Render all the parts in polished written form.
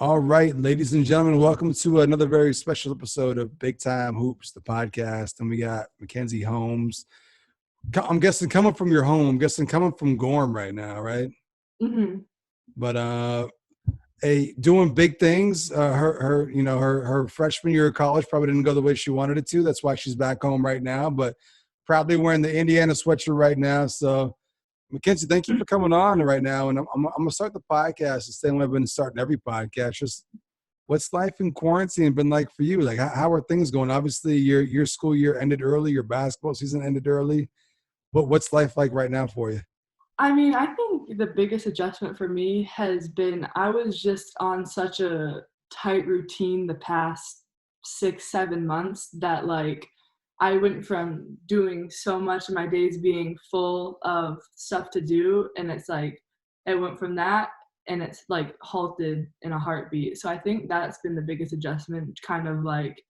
All right, ladies and gentlemen, welcome to another very special episode of Big Time Hoops, the podcast. And we got Mackenzie Holmes. I'm guessing coming from your home, I'm guessing coming from Gorham right now, right? hmm But doing big things. Her freshman year of college probably didn't go the way she wanted it to. That's why she's back home right now. But probably wearing the Indiana sweatshirt right now. So Mackenzie, thank you for coming on right now. And I'm gonna start the podcast the same way I've been starting every podcast. Just what's life in quarantine been like for you? Like, how are things going? Obviously, your school year ended early, your basketball season ended early. But what's life like right now for you? I think the biggest adjustment for me has been I was just on such a tight routine the past 6, 7 months that I went from doing so much of my days being full of stuff to do, and it's like it went from that and it's like halted in a heartbeat. So I think that's been the biggest adjustment, kind of like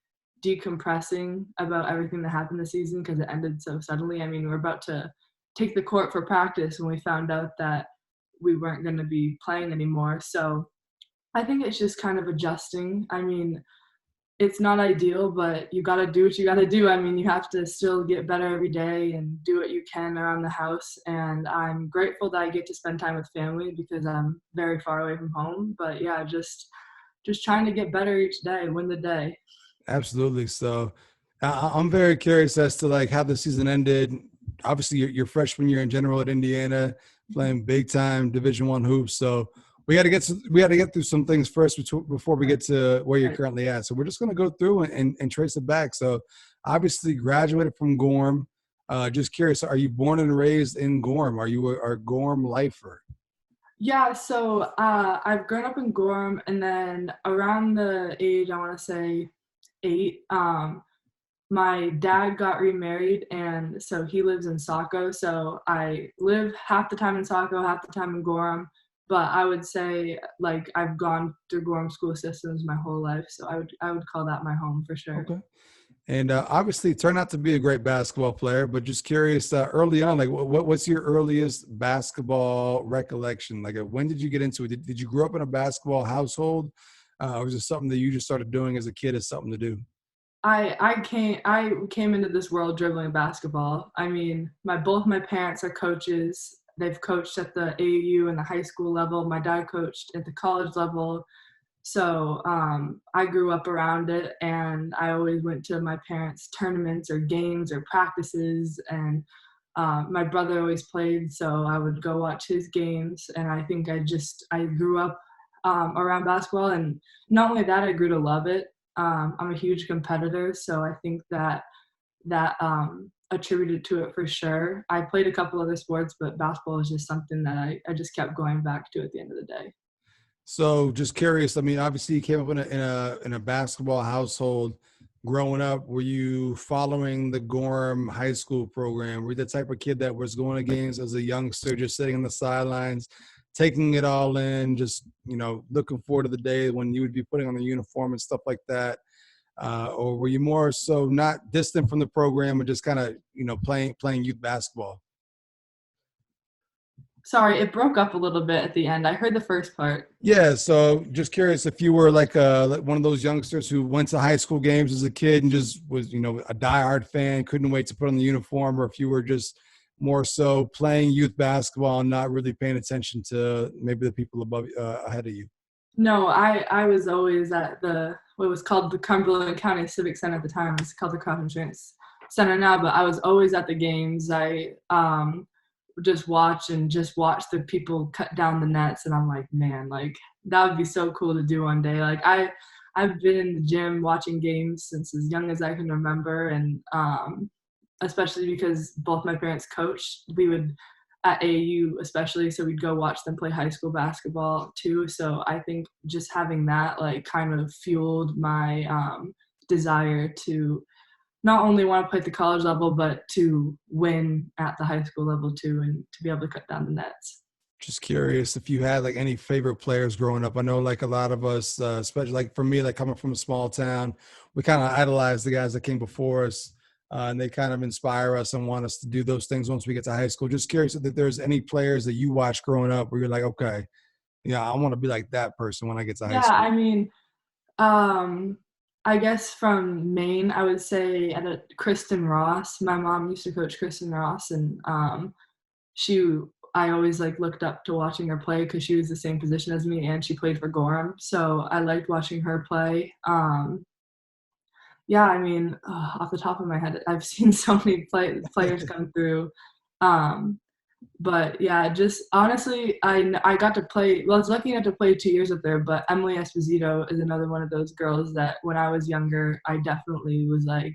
decompressing about everything that happened this season because it ended so suddenly. I mean, we're about to take the court for practice when we found out that we weren't going to be playing anymore. So I think it's just kind of adjusting. I mean, it's not ideal, but you got to do what you got to do. I mean, you have to still get better every day and do what you can around the house. And I'm grateful that I get to spend time with family because I'm very far away from home. But yeah, just trying to get better each day, win the day. Absolutely. So, I'm very curious as to like how the season ended. Obviously, your freshman year in general at Indiana, playing big time Division One hoops. So we got to get through some things first before we get to where you're Right. currently at. So we're just going to go through and trace it back. So obviously graduated from Gorham. Just curious, are you born and raised in Gorham? Are you a Gorham lifer? Yeah, so I've grown up in Gorham, and then around the age, I want to say 8, my dad got remarried, and so he lives in Saco. So I live half the time in Saco, half the time in Gorham. But I would say like I've gone through Gorham school systems my whole life, so I would call that my home for sure. Okay. And obviously turned out to be a great basketball player, but just curious, early on, like what's your earliest basketball recollection? Like when did you get into it? Did you grow up in a basketball household? Or was it something that you just started doing as a kid as something to do? I came into this world dribbling basketball. I mean, both my parents are coaches. They've coached at the AAU and the high school level. My dad coached at the college level. So I grew up around it, and I always went to my parents' tournaments or games or practices. And my brother always played, so I would go watch his games. And I think I grew up around basketball, and not only that, I grew to love it. I'm a huge competitor, so I think that attributed to it for sure. I played a couple other sports, but basketball is just something that I just kept going back to at the end of the day. So just curious. I mean, obviously you came up in a basketball household. Growing up, were you following the Gorham High School program? Were you the type of kid that was going to games as a youngster, just sitting on the sidelines, taking it all in, just looking forward to the day when you would be putting on the uniform and stuff like that? Or were you more so not distant from the program, but just kind of playing youth basketball? Sorry, it broke up a little bit at the end. I heard the first part. Yeah, so just curious if you were like one of those youngsters who went to high school games as a kid and just was, a diehard fan, couldn't wait to put on the uniform, or if you were just more so playing youth basketball and not really paying attention to maybe the people above ahead of you. No, I was always at what was called the Cumberland County Civic Center at the time. It's called the Crop Insurance Center now, but I was always at the games. I would just watch the people cut down the nets, and I'm like, man, like that would be so cool to do one day. I've been in the gym watching games since as young as I can remember, and especially because both my parents coached, we would at AU especially, so we'd go watch them play high school basketball too. So I think just having that like kind of fueled my desire to not only want to play at the college level, but to win at the high school level too, and to be able to cut down the nets. Just curious if you had like any favorite players growing up. I know like a lot of us, especially like for me, like coming from a small town, we kind of idolize the guys that came before us, and they kind of inspire us and want us to do those things once we get to high school. Just curious if there's any players that you watched growing up where you're like, okay, Yeah, I want to be like that person when I get to high Yeah, school. I mean, um, I guess from Maine, I would say at a Kristen Ross. My mom used to coach Kristen Ross, and she I always like looked up to watching her play because she was the same position as me, and she played for Gorham, so I liked watching her play. Yeah, I mean, off the top of my head, I've seen so many players come through. Um, but yeah, just honestly, I got to play. Well, I was lucky enough to play 2 years up there. But Emily Esposito is another one of those girls that when I was younger, I definitely was like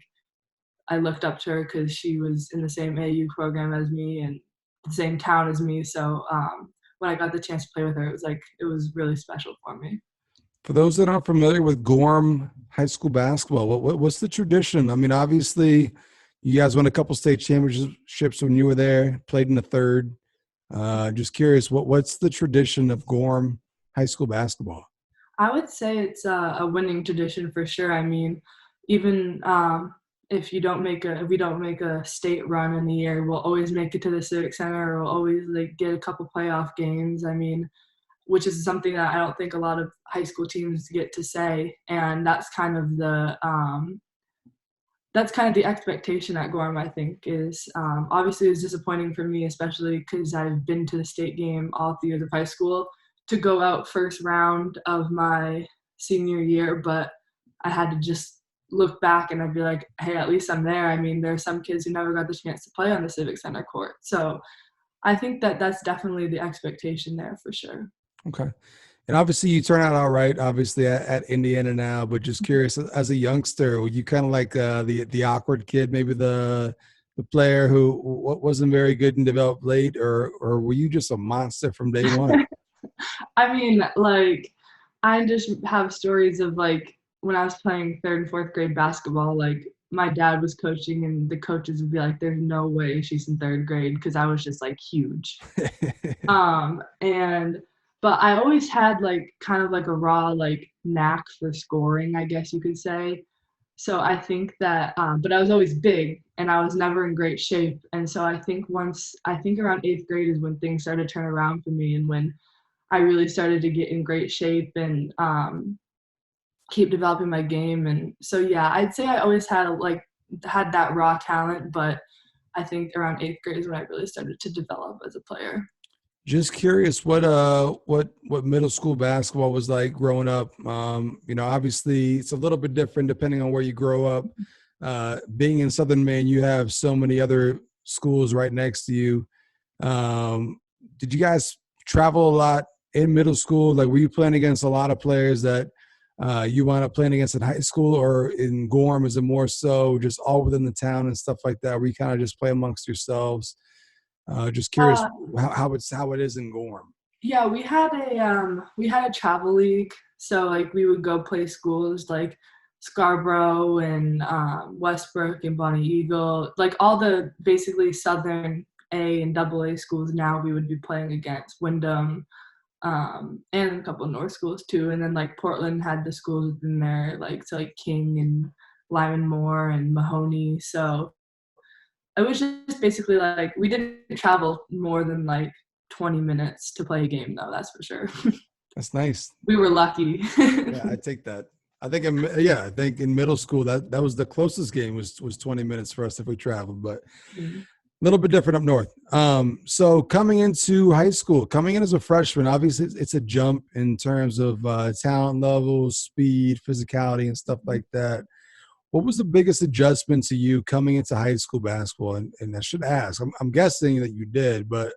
I looked up to her because she was in the same AU program as me and the same town as me. So when I got the chance to play with her, it was really special for me. For those that aren't familiar with Gorham High School basketball, what's the tradition? I mean, obviously, you guys won a couple state championships when you were there, played in the third. Just curious, what's the tradition of Gorham High School basketball? I would say it's a winning tradition for sure. I mean, even if we don't make a state run in the year, we'll always make it to the Civic Center. Or we'll always like get a couple playoff games. I mean, which is something that I don't think a lot of high school teams get to say, and that's kind of the expectation at Gorham. I think is obviously it was disappointing for me, especially because I've been to the state game all 3 years of high school to go out first round of my senior year, but I had to just look back and I'd be like, hey, at least I'm there. I mean, there are some kids who never got the chance to play on the Civic Center court, so I think that that's definitely the expectation there for sure. Okay. And obviously, you turn out all right. Obviously, at Indiana now, but just curious, as a youngster, were you kind of like the awkward kid, maybe the player who wasn't very good and developed late, or were you just a monster from day one? I mean, like, I just have stories of like when I was playing third and fourth grade basketball, like my dad was coaching and the coaches would be like, there's no way she's in third grade because I was just like huge. And but I always had like kind of like a raw like knack for scoring, I guess you could say. So I think that, but I was always big and I was never in great shape. And so I think around eighth grade is when things started to turn around for me and when I really started to get in great shape and keep developing my game. And so, yeah, I'd say I always had that raw talent, but I think around eighth grade is when I really started to develop as a player. Just curious, what middle school basketball was like growing up. Obviously, it's a little bit different depending on where you grow up. Being in Southern Maine, you have so many other schools right next to you. Did you guys travel a lot in middle school? Like, were you playing against a lot of players that you wound up playing against in high school, or in Gorham? Is it more so just all within the town and stuff like that, where you kind of just play amongst yourselves? Just curious Uh, how it is in Gorham. yeah, we had a travel league, so like we would go play schools like Scarborough and Westbrook and Bonnie Eagle, like all the basically Southern A and double A schools. Now we would be playing against Wyndham, and a couple of North schools too. And then like Portland had the schools within there, like King and Lyman Moore and Mahoney. So it was just basically like we didn't travel more than like 20 minutes to play a game, though. That's for sure. That's nice. We were lucky. Yeah, I take that. I think in middle school that was the closest game was 20 minutes for us if we traveled, but a little bit different up north. So coming into high school, coming in as a freshman, obviously it's a jump in terms of talent levels, speed, physicality, and stuff like that. What was the biggest adjustment to you coming into high school basketball? And I should ask, I'm guessing that you did, but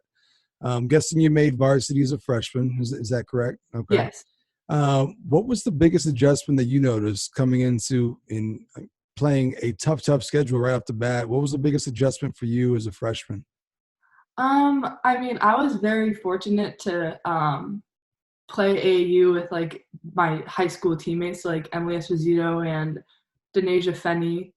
I'm guessing you made varsity as a freshman. Is that correct? Okay. Yes. What was the biggest adjustment that you noticed coming in playing a tough schedule right off the bat? What was the biggest adjustment for you as a freshman? I mean, I was very fortunate to play AAU with like my high school teammates, like Emily Esposito and Denasia Fenney.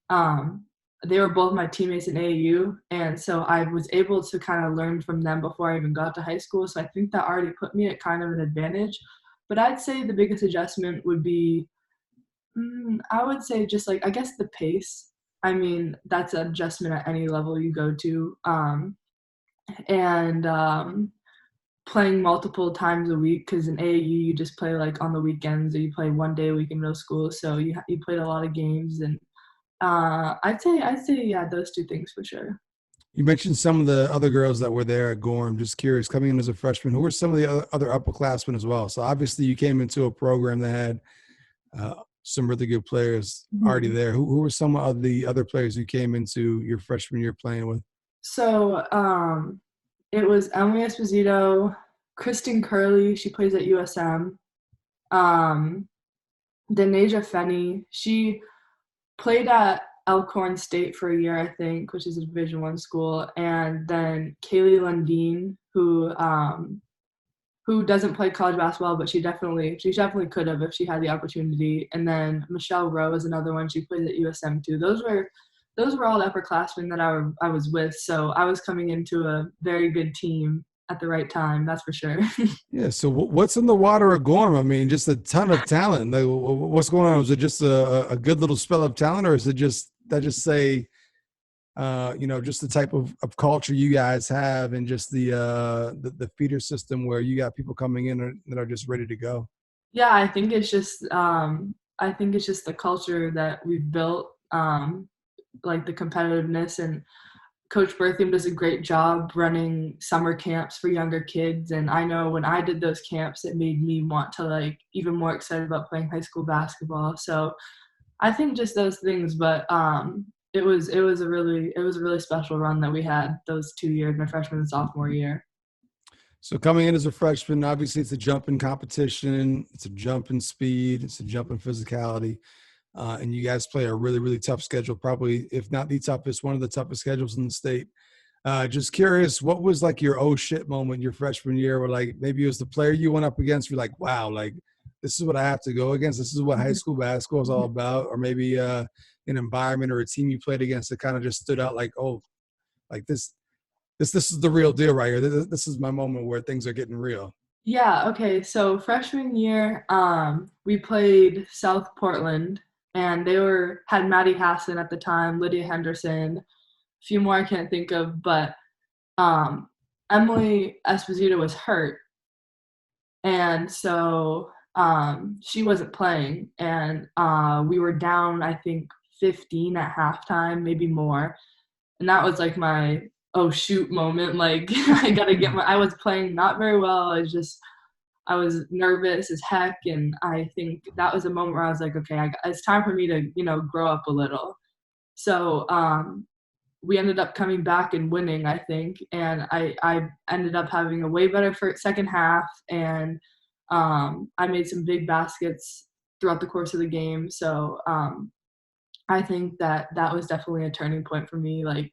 They were both my teammates in AAU, and so I was able to kind of learn from them before I even got to high school. So I think that already put me at kind of an advantage. But I'd say the biggest adjustment would be, I would say just like I guess the pace. I mean, that's an adjustment at any level you go to, and playing multiple times a week because in AAU you just play like on the weekends or you play one day a week in middle school. So you played a lot of games and I'd say yeah, those two things for sure. You mentioned some of the other girls that were there at Gorham. Just curious, coming in as a freshman, who were some of the other upperclassmen as well? So obviously, you came into a program that had some really good players already Mhm. there. Who were some of the other players who came into your freshman year playing with? So it was Emily Esposito, Kristen Curley, she plays at USM. Um, Denasia Fenney, she played at Elkhorn State for a year, I think, which is a Division One school, and then Kaylee Lundeen, who doesn't play college basketball, but she definitely could have if she had the opportunity. And then Michelle Rowe is another one. She plays at USM too. Those were all the upperclassmen that I was with. So I was coming into a very good team at the right time. That's for sure. Yeah. So what's in the water at Gorham? I mean, just a ton of talent. Like, what's going on? Was it just a good little spell of talent, or is it just that just say just the type of culture you guys have and just the feeder system where you got people coming in that are just ready to go. Yeah, I think it's just the culture that we've built, like the competitiveness and Coach Berthium does a great job running summer camps for younger kids. And I know when I did those camps, it made me want to like even more excited about playing high school basketball. So I think just those things, but it was a really special run that we had those 2 years, my freshman and sophomore year. So coming in as a freshman, obviously it's a jump in competition, it's a jump in speed, it's a jump in physicality. And you guys play a really, really tough schedule, probably, if not the toughest, one of the toughest schedules in the state. Just curious, what was like your oh shit moment your freshman year where like maybe it was the player you went up against, you're like, wow, like this is what I have to go against. This is what high school basketball is all about. Or maybe an environment or a team you played against that kind of just stood out like, oh, like this is the real deal right here. This is my moment where things are getting real. Yeah, okay. So freshman year, we played South Portland and they had Maddie Hassan at the time, Lydia Henderson, a few more I can't think of, but um Emily Esposito was hurt. And so she wasn't playing and we were down I think 15 at halftime, maybe more. And that was like my oh shoot moment. Like I was playing not very well. I was nervous as heck, and I think that was a moment where I was like, okay, it's time for me to grow up a little. So we ended up coming back and winning, I think, and I ended up having a way better second half, and I made some big baskets throughout the course of the game. So I think that was definitely a turning point for me, like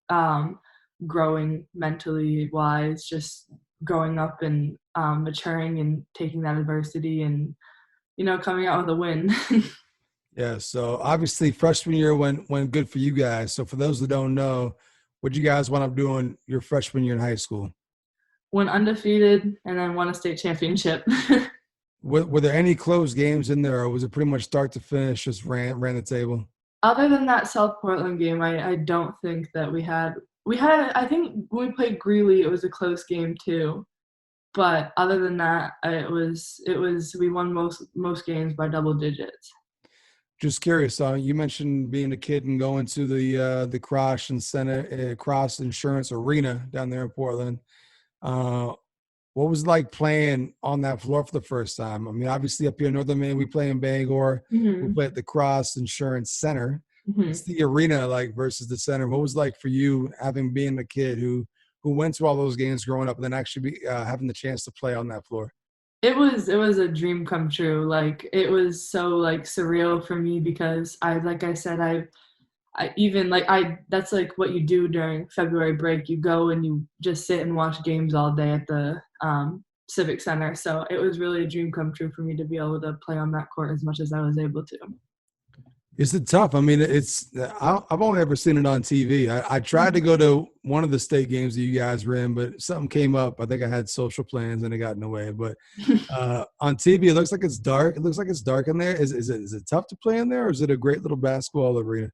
um, growing mentally wise, just growing up and maturing and taking that adversity and coming out with a win. Yeah. So obviously freshman year went good for you guys. So for those that don't know, what you guys wound up doing your freshman year in high school? Went undefeated and then won a state championship. Were there any closed games in there, or was it pretty much start to finish, just ran the table? Other than that South Portland game, I don't think that we had I think when we played Greeley it was a close game too. But other than that, it was we won most games by double digits. Just curious. You mentioned being a kid and going to the Cross and Center Cross Insurance Arena down there in Portland. Uh, what was it like playing on that floor for the first time? I mean, obviously up here in Northern Maine, we play in Bangor. We Mhm. play at the Cross Insurance Center. What's Mhm. the arena like versus the center? What was it like for you having been a kid who went to all those games growing up and then actually having the chance to play on that floor? It was a dream come true. Like it was so like surreal for me because like I said I even like I that's like what you do during February break. You go and you just sit and watch games all day at the Civic Center. So it was really a dream come true for me to be able to play on that court as much as I was able to. Is it tough? I mean, I've only ever seen it on TV. I tried to go to one of the state games that you guys were in, but something came up. I think I had social plans and it got in the way. But on TV, it looks like it's dark. It looks like it's dark in there. Is it tough to play in there, or is it a great little basketball arena?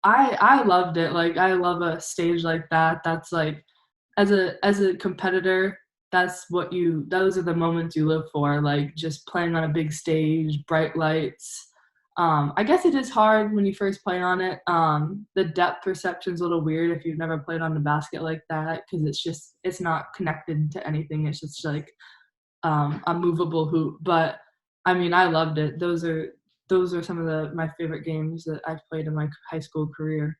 I loved it. Like I love a stage like that. That's like as a competitor. those are the moments you live for, like just playing on a big stage, bright lights. I guess it is hard when you first play on it. The depth perception's a little weird if you've never played on a basket like that, because it's not connected to anything. It's just like a movable hoop. But I mean, I loved it. Those are some of my favorite games that I've played in my high school career.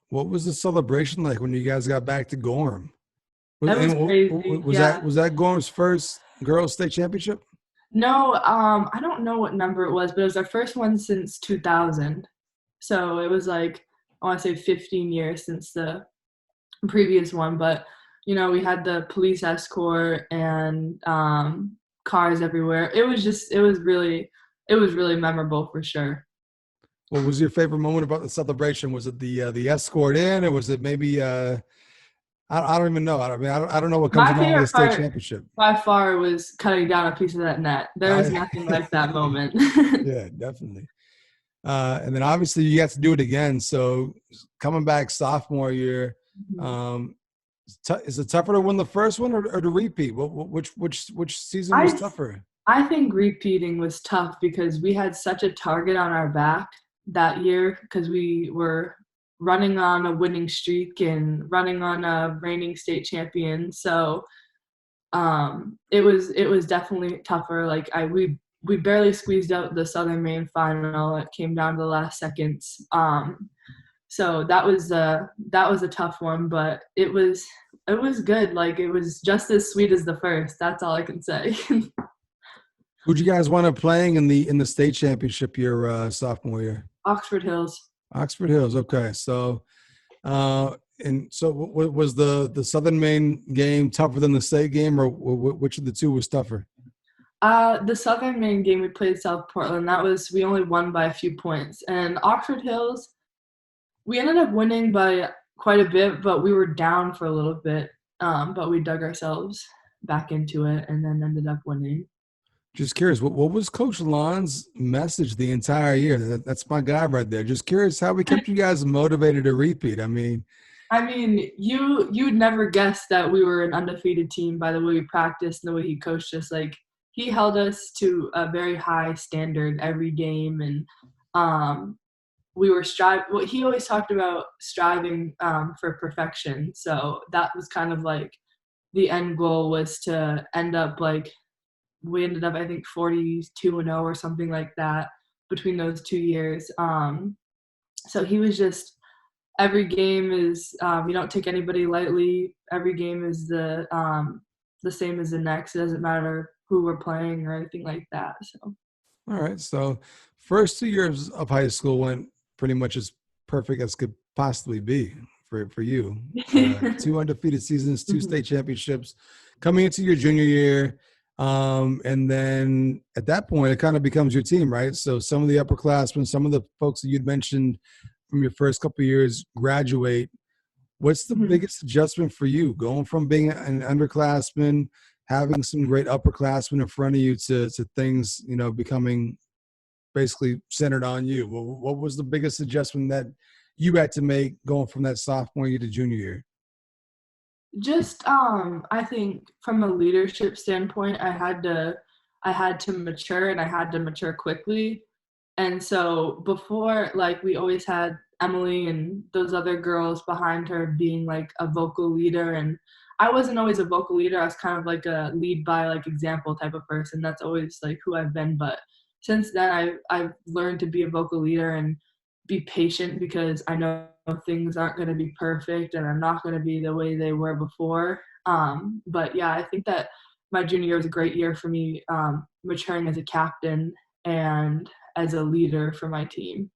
What was the celebration like when you guys got back to Gorham? That was And crazy. Yeah. was that Gorham's first girls state championship? No, I don't know what number it was, but it was our first one since 2000. So it was like, I want to say 15 years since the previous one. But, we had the police escort and cars everywhere. It was really memorable for sure. What was your favorite moment about the celebration? Was it the escort in, or was it maybe I don't even know. I don't know what comes My along with a favorite state part championship. by far was cutting down a piece of that net. There was nothing like that moment. Yeah, definitely. And then obviously you got to do it again. So coming back sophomore year, um, is it tougher to win the first one or to repeat? Which season was I tougher? I think repeating was tough because we had such a target on our back that year because we were running on a winning streak and running on a reigning state champion. So it was definitely tougher. Like we barely squeezed out the Southern Maine final. It came down to the last seconds. So that was a tough one, but it was good. Like it was just as sweet as the first. That's all I can say. Who'd you guys wind up playing in the state championship your sophomore year? Oxford Hills. Oxford Hills. Okay, so and so was the Southern Maine game tougher than the state game, or which of the two was tougher? The Southern Maine game we played South Portland. We only won by a few points, and Oxford Hills we ended up winning by quite a bit, but we were down for a little bit. But we dug ourselves back into it and then ended up winning. Just curious, what was Coach Lon's message the entire year? That's my guy right there. Just curious how we kept you guys motivated to repeat. You would never guess that we were an undefeated team by the way we practiced and the way he coached us. Like he held us to a very high standard every game, and we were striving. Well, he always talked about striving for perfection. So that was kind of like the end goal was to end up like we ended up I think 42-0 or something like that between those 2 years. So he was just every game is you don't take anybody lightly. Every game is the same as the next. It doesn't matter who we're playing or anything like that. So All right. So first 2 years of high school went pretty much as perfect as could possibly be for you. Two undefeated seasons, two Mhm. state championships, coming into your junior year. And then at that point, it kind of becomes your team, right? So some of the upperclassmen, some of the folks that you'd mentioned from your first couple of years graduate. What's the Mhm. biggest adjustment for you going from being an underclassman, having some great upperclassmen in front of you to things, becoming basically centered on you? What was the biggest adjustment that you had to make going from that sophomore year to junior year? Just I think from a leadership standpoint, I had to mature and I had to mature quickly. And so before, like we always had Emily and those other girls behind her being like a vocal leader, and I wasn't always a vocal leader. I was kind of like a lead by like example type of person. That's always like who I've been. But since then, I've learned to be a vocal leader and be patient because I know things aren't going to be perfect and are not going to be the way they were before. But yeah, I think that my junior year was a great year for me, maturing as a captain and as a leader for my team.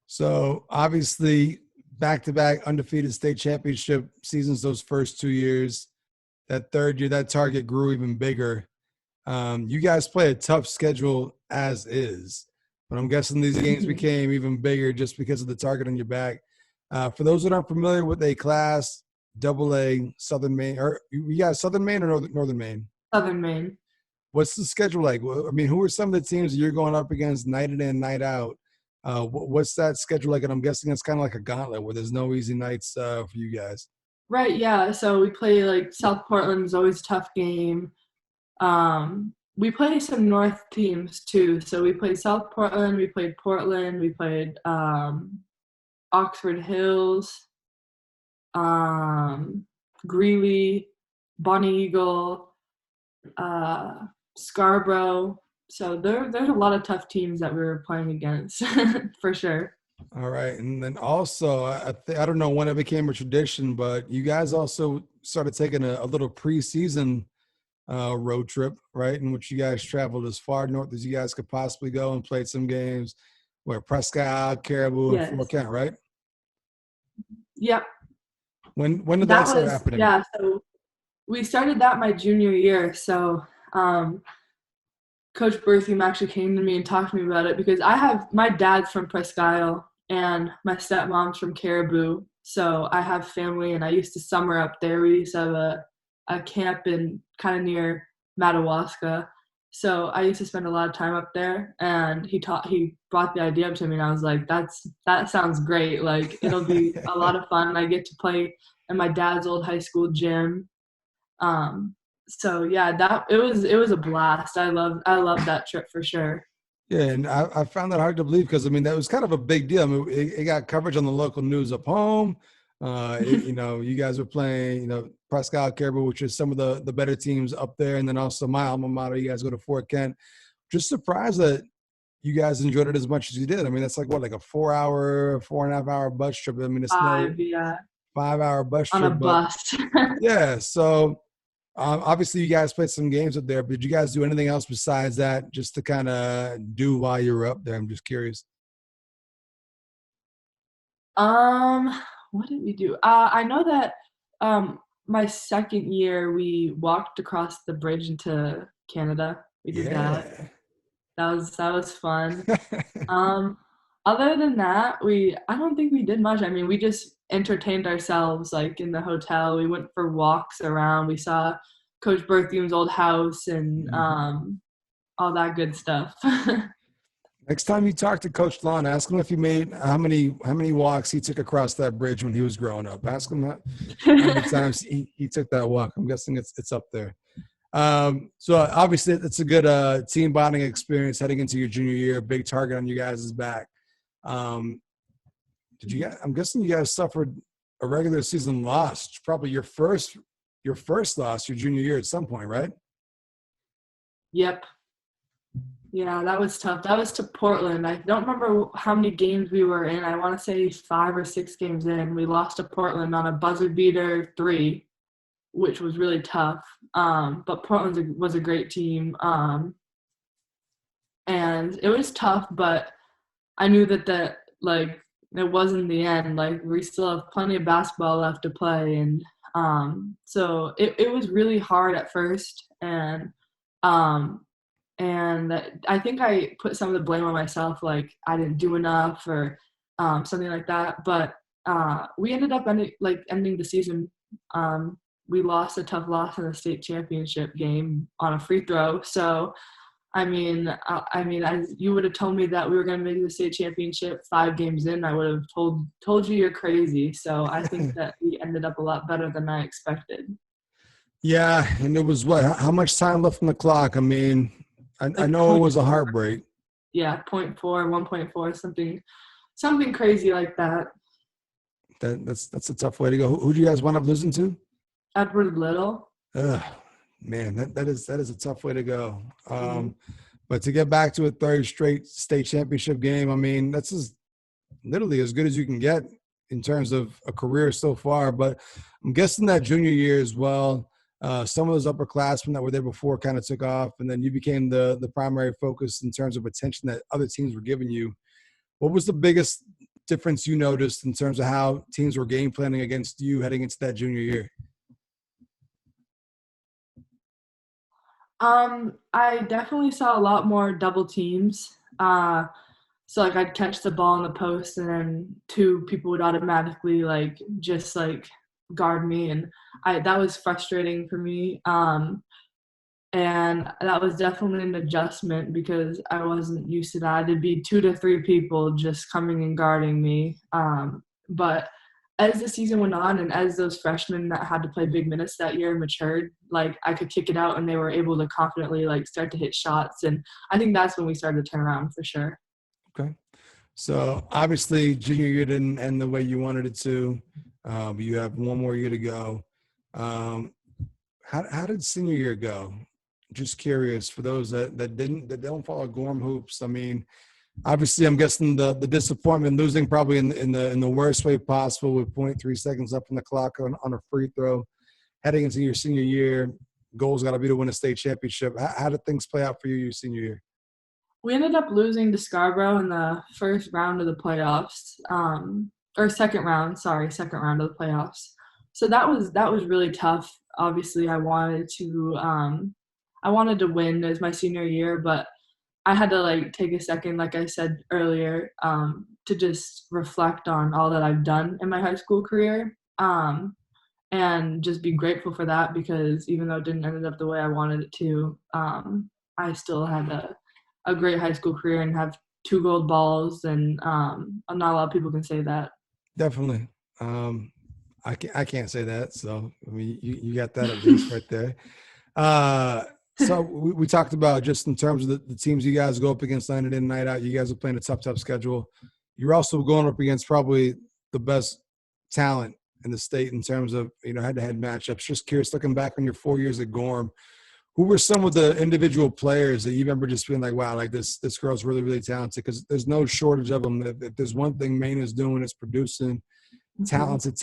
So obviously, back-to-back undefeated state championship seasons. Those first 2 years, that third year, that target grew even bigger. You guys play a tough schedule as is, but I'm guessing these games Mhm. became even bigger just because of the target on your back. For those that aren't familiar with a class, double A, Southern Maine, or you guys Southern Maine or Northern Maine? Southern Maine. What's the schedule like? Who are some of the teams that you're going up against night in and night out? What's that schedule like? And I'm guessing it's kind of like a gauntlet where there's no easy nights for you guys. Right, yeah. So we play like South Portland is always a tough game. We play some North teams too. So we played South Portland, we played Oxford Hills, um, Greeley, Bonnie Eagle, uh, Scarborough. So there's a lot of tough teams that we were playing against for sure. All right, and then also I don't know when it became a tradition, but you guys also started taking a little preseason road trip, right? In which you guys traveled as far north as you guys could possibly go and played some games where Prescott, Caribou, and Fort Yes. Kent, right? Yep. When did that That start was happening? yeah. So we started that my junior year. So um, Coach Berthium actually came to me and talked to me about it because I have my dad's from Presque Isle and my stepmom's from Caribou. So I have family and I used to summer up there. We used to have a camp in kind of near Madawaska. So I used to spend a lot of time up there and he brought the idea up to me and I was like, that sounds great. Like it'll be a lot of fun. I get to play in my dad's old high school gym. Um, so yeah, that it was a blast. I love that trip for sure. Yeah, and I found that hard to believe because I mean that was kind of a big deal. I mean, it got coverage on the local news up home. You guys were playing, Prescott, Caribou, which is some of the better teams up there, and then also my alma mater. You guys go to Fort Kent. Just surprised that you guys enjoyed it as much as you did. I mean, that's like what, like a 4 hour, 4.5 hour bus trip. I mean, it's no 5, yeah, 5 hour bus on a trip, but bus. yeah. So obviously, you guys played some games up there, but did you guys do anything else besides that just to kind of do while you were up there? I'm just curious. Um, what did we do? I know that my second year we walked across the bridge into Canada. We did that. Yeah. That was fun. Um, Other than that, I don't think we did much. I mean, we just entertained ourselves like in the hotel. We went for walks around. We saw Coach Berthium's old house and Mhm. all that good stuff. Next time you talk to Coach Lon, ask him if he made how many walks he took across that bridge when he was growing up. Ask him how many times he took that walk. I'm guessing it's up there. So obviously it's a good team bonding experience heading into your junior year. Big target on you guys' back. Um, did you guys? I'm guessing you guys suffered a regular season loss. Probably your first loss your junior year at some point, right? Yep. Yeah, that was tough. That was to Portland. I don't remember how many games we were in. I want to say 5 or 6 games in. We lost to Portland on a buzzer beater 3, which was really tough. But Portland was a great team. And it was tough, but I knew that like it wasn't the end. Like we still have plenty of basketball left to play, and so it was really hard at first, um, and I think I put some of the blame on myself, like I didn't do enough or something like that. But we ended up ending the season. We lost a tough loss in the state championship game on a free throw. So I mean, as you would have told me that we were going to make the state championship 5 games in, I would have told you you're crazy. So I think that we ended up a lot better than I expected. Yeah, and it was what? How much time left on the clock? I mean, I Like know it point was a four, heartbreak. yeah, point 0.4, 1.4, something crazy like that. That's a tough way to go. Who do you guys wind up losing to? Edward Little. Ugh, man, that is a tough way to go. Mhm. But to get back to a third straight state championship game, I mean, that's literally as good as you can get in terms of a career so far. But I'm guessing that junior year as well, some of those upperclassmen that were there before kind of took off, and then you became the primary focus in terms of attention that other teams were giving you. What was the biggest difference you noticed in terms of how teams were game planning against you heading into that junior year? I definitely saw a lot more double teams. So like I'd catch the ball in the post and then 2 people would automatically like just like guard me and I that was frustrating for me. And that was definitely an adjustment because I wasn't used to that. It'd be 2 to 3 people just coming and guarding me. But as the season went on and as those freshmen that had to play big minutes that year matured, like I could kick it out and they were able to confidently like start to hit shots. And I think that's when we started to turn around for sure. Okay. So obviously junior year didn't end the way you wanted it to. But you have one more year to go. Um, how did senior year go? Just curious for those that don't follow Gorham hoops. I mean, obviously, I'm guessing the disappointment losing probably in the worst way possible with 0.3 seconds up on the clock on a free throw. Heading into your senior year, goal's got to be to win a state championship. How did things play out for you your senior year? We ended up losing to Scarborough in the first round of the playoffs, or second round of the playoffs. So that was really tough. Obviously, I wanted to win as my senior year, but I had to like take a second, like I said earlier, to just reflect on all that I've done in my high school career, and just be grateful for that because even though it didn't end up the way I wanted it to, I still had a great high school career and have 2 gold balls, and not a lot of people can say that. Definitely. I can't say that. So I mean, you got that at least right there. So we talked about just in terms of the teams you guys go up against night in and night out. You guys are playing a tough schedule. You're also going up against probably the best talent in the state in terms of head-to-head matchups. Just curious, looking back on your 4 years at Gorham, who were some of the individual players that you remember just being like, wow, like this girl's really, really talented? Because there's no shortage of them. If there's one thing Maine is doing, it's producing talented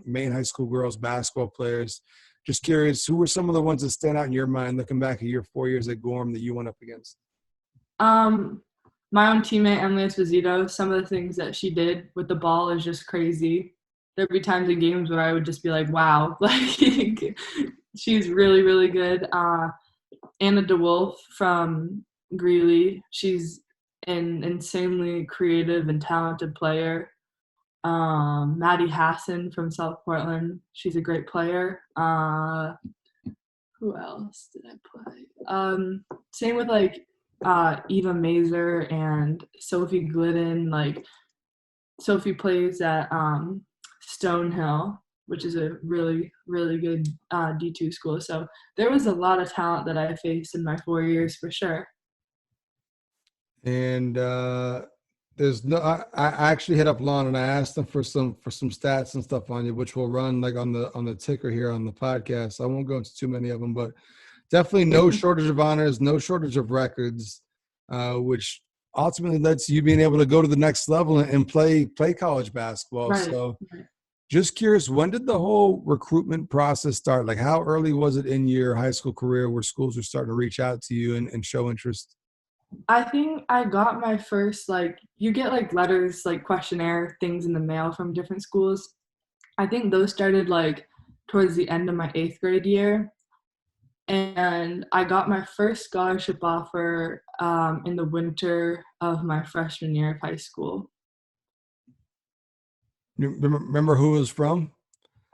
Maine high school girls basketball players. Just curious, who were some of the ones that stand out in your mind looking back at your 4 years at Gorham that you went up against? My own teammate, Emily Esposito, some of the things that she did with the ball is just crazy. There'd be times in games where I would just be like, wow, like she's really, really good. Anna DeWolf from Greeley, she's an insanely creative and talented player. Maddie Hassan from South Portland, she's a great player. Who else did I play? Same with like Eva Mazer and Sophie Glidden. Like Sophie plays at Stonehill, which is a really, really good D2 school. So there was a lot of talent that I faced in my 4 years for sure. And there's no, I actually hit up Lon and I asked them for some stats and stuff on you, which we'll run like on the ticker here on the podcast. I won't go into too many of them, but definitely no shortage of honors, no shortage of records, which ultimately led to you being able to go to the next level and play college basketball. Right. So just curious, when did the whole recruitment process start? Like how early was it in your high school career where schools were starting to reach out to you and show interest? I think I got my first, like, you get like letters, like questionnaire things in the mail from different schools. I think those started like towards the end of my 8th grade year. And I got my first scholarship offer in the winter of my freshman year of high school. You remember who it was from?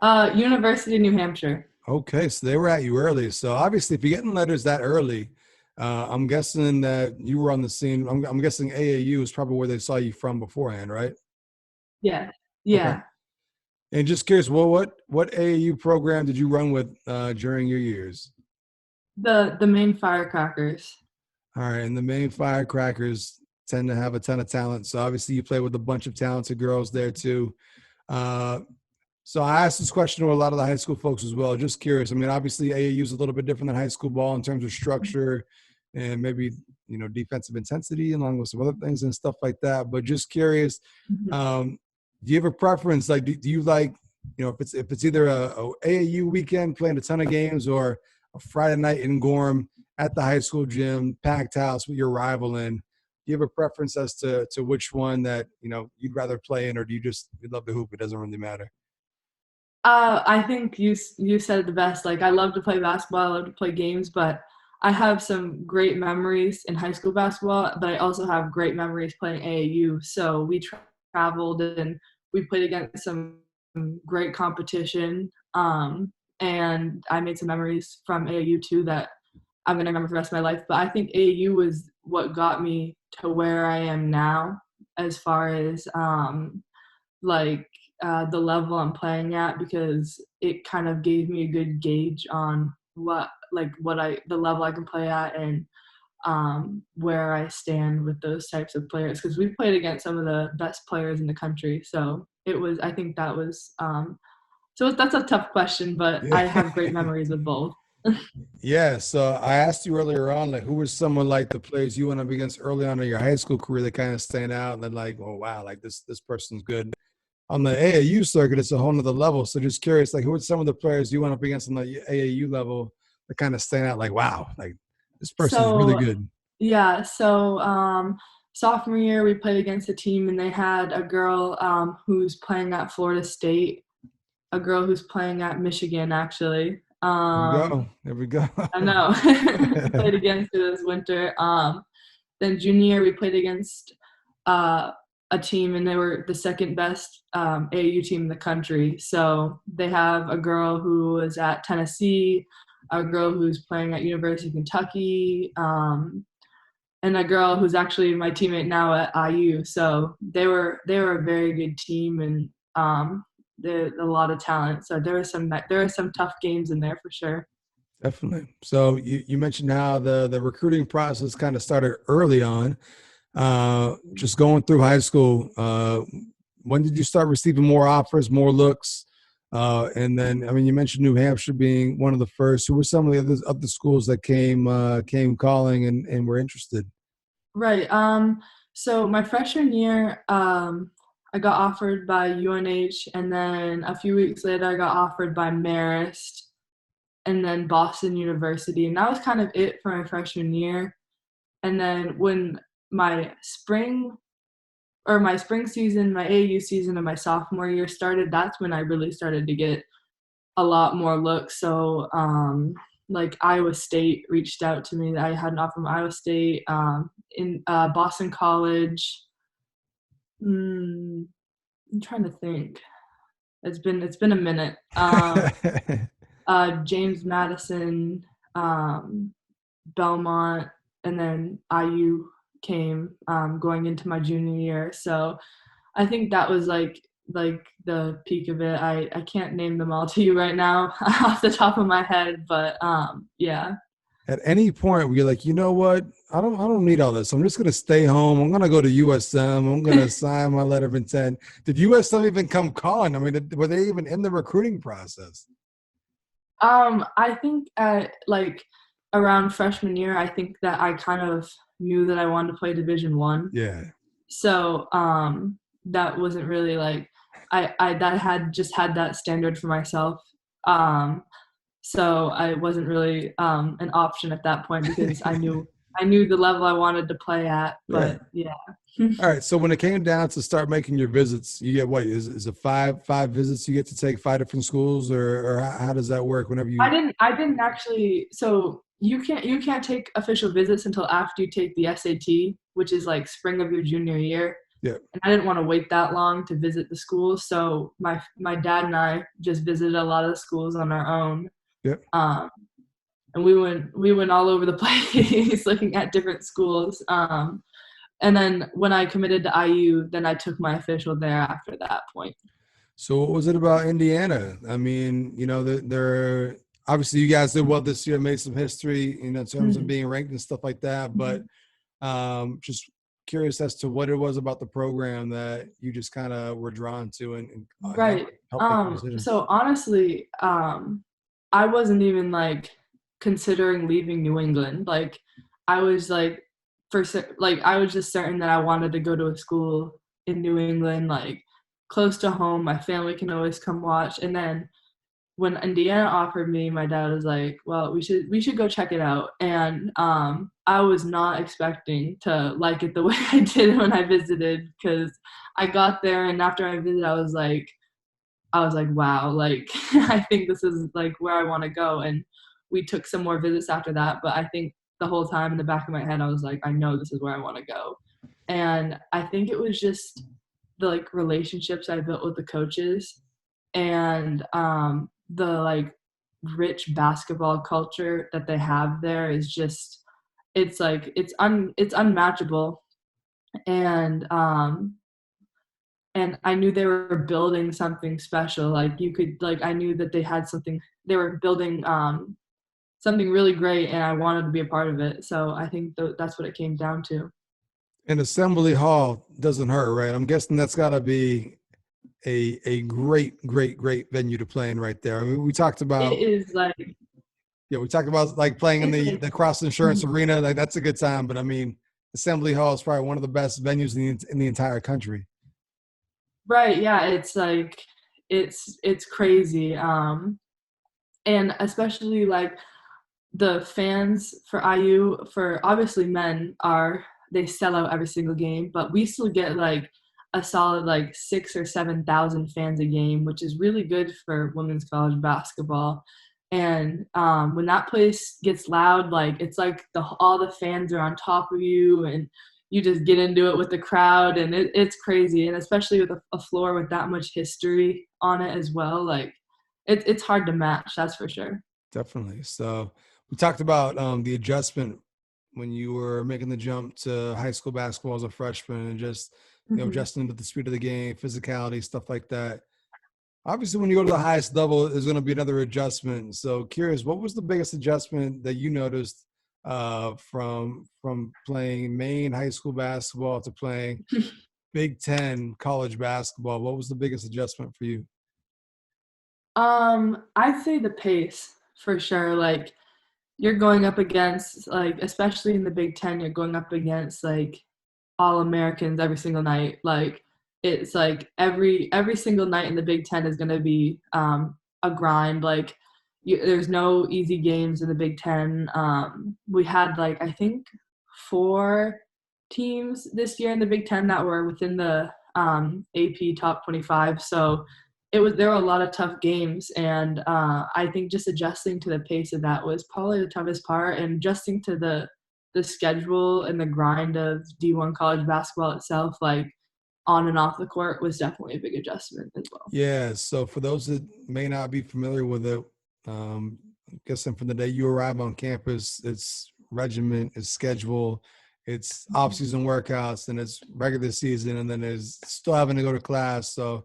University of New Hampshire. Okay, so they were at you early. So obviously, if you're getting letters that early, I'm guessing that you were on the scene. I'm guessing AAU is probably where they saw you from beforehand, right? Yeah. Okay. Yeah. And just curious, well, what AAU program did you run with during your years? The Maine Firecrackers. All right, and the Maine Firecrackers tend to have a ton of talent. So obviously, you play with a bunch of talented girls there too. Uh, so I asked this question to a lot of the high school folks as well. Just curious. I mean, obviously AAU is a little bit different than high school ball in terms of structure and maybe defensive intensity along with some other things and stuff like that. But just curious, do you have a preference? Like, do you like if it's either a AAU weekend playing a ton of games or a Friday night in Gorham at the high school gym, packed house with your rival in? Do you have a preference as to which one that you'd rather play in, or do you love to hoop? It doesn't really matter. I think you said it the best. Like, I love to play basketball. I love to play games, but I have some great memories in high school basketball, but I also have great memories playing AAU. So we traveled and we played against some great competition. And I made some memories from AAU too that I'm going to remember for the rest of my life. But I think AAU was what got me to where I am now as far as like the level I'm playing at, because it kind of gave me a good gauge on the level I can play at, and where I stand with those types of players, because we played against some of the best players in the country. So I think that was, so that's a tough question, but Yeah. I have great memories with both. Yeah. So I asked you earlier on, like, who was someone like the players you went up against early on in your high school career that kind of stand out and then like, oh wow, like this person's good. On the AAU circuit, it's a whole nother level. So just curious, like, who are some of the players you went up against on the AAU level that kind of stand out? Like, wow, like this person's really So good. yeah, so sophomore year we played against a team, and they had a girl who's playing at Florida State, a girl who's playing at Michigan actually. There we go. There we go. I know. Played against her this winter. Then junior year we played against uh, a team, and they were the second best AAU team in the country. So they have a girl who is at Tennessee, a girl who's playing at University of Kentucky, and a girl who's actually my teammate now at IU. So they were a very good team, and there's a lot of talent. So there were some tough games in there for sure. Definitely. So you mentioned how the recruiting process kind of started early on. Just going through high school, when did you start receiving more offers, more looks? And then, I mean, you mentioned New Hampshire being one of the first. Who were some of the other schools that came calling and were interested? Right. So my freshman year, I got offered by UNH, and then a few weeks later, I got offered by Marist, and then Boston University, and that was kind of it for my freshman year. And then when my spring my spring season, my AAU season, and my sophomore year started, that's when I really started to get a lot more looks. So, like Iowa State reached out to me. I had an offer from Iowa State, in Boston College. Mm, I'm trying to think. It's been a minute. James Madison, um, Belmont, and then IU came going into my junior year. So I think that was like the peak of it. I can't name them all to you right now off the top of my head, but yeah. At any point where you're like, you know what? I don't need all this. I'm just gonna stay home. I'm gonna go to USM. I'm gonna sign my letter of intent. Did USM even come calling? I mean, were they even in the recruiting process? I think at like around freshman year, I think that I kind of knew that I wanted to play Division One. Yeah. So that wasn't really like I that had just had that standard for myself. Um, so I wasn't really an option at that point, because I knew the level I wanted to play at. Yeah. But yeah. All right. So when it came down to start making your visits, you get what is it five visits you get to take, five different schools, or how does that work? Whenever I you didn't I didn't actually, so you can't take official visits until after you take the SAT, which is like spring of your junior year. yeah And I didn't want to wait that long to visit the schools, so my dad and I just visited a lot of the schools on our own. yeah. Um, and we went all over the place looking at different schools. And then when I committed to IU, then I took my official there after that point. So what was it about Indiana? I mean, they're obviously you guys did well this year, made some history, in terms of Mhm. being ranked and stuff like that. But Mhm. just curious as to what it was about the program that you just kind of were drawn to and Right. help make the decision. So honestly, I wasn't even like considering leaving New England. Like I was like like I was just certain that I wanted to go to a school in New England, like close to home. My family can always come watch. And then when Indiana offered me, my dad was like, "Well, we should go check it out." And I was not expecting to like it the way I did when I visited, because I got there, and after I visited, I was like, wow, like I think this is like where I want to go. And we took some more visits after that, but I think the whole time in the back of my head, I was like, I know this is where I want to go. And I think it was just the like relationships I built with the coaches, and the like rich basketball culture that they have there is just, it's like it's unmatchable. And and I knew they were building something special. Like you could like I knew that they had something they were building something really great, and I wanted to be a part of it. So I think that's what it came down to. And Assembly Hall doesn't hurt, right? I'm guessing that's got to be a great venue to play in right there. I mean, we talked It about is like we talked about like playing in it's the like Cross Insurance Arena. Like that's a good time, but I mean, Assembly Hall is probably one of the best venues in the entire country. right, yeah, it's like it's crazy. And especially like the fans for IU for obviously men are they sell out every single game, but we still get like a solid like 6 or 7 thousand fans a game, which is really good for women's college basketball. And when that place gets loud, like it's like all the fans are on top of you, and you just get into it with the crowd, and it's crazy. And especially with a floor with that much history on it as well, like it's hard to match. That's for sure. Definitely. So we talked about the adjustment when you were making the jump to high school basketball as a freshman, and just Mhm. adjusting to the speed of the game, physicality, stuff like that. Obviously, when you go to the highest level, there's going to be another adjustment. So, curious, what was the biggest adjustment that you noticed from playing Maine high school basketball to playing Big Ten college basketball? What was the biggest adjustment for you? I'd say the pace for sure. Like you're going up against like especially in the Big Ten, you're going up against like all Americans every single night. Like it's like every single night in the Big Ten is gonna be a grind. Like there's no easy games in the Big Ten. We had like I think 4 teams this year in the Big Ten that were within the AP top 25. So there were a lot of tough games, and I think just adjusting to the pace of that was probably the toughest part, and adjusting to the schedule and the grind of D1 college basketball itself, like on and off the court, was definitely a big adjustment as well. Yeah. So, for those that may not be familiar with it, I'm guessing from the day you arrive on campus, it's regiment, it's schedule, it's off-season workouts, and it's regular season, and then there's still having to go to class. So,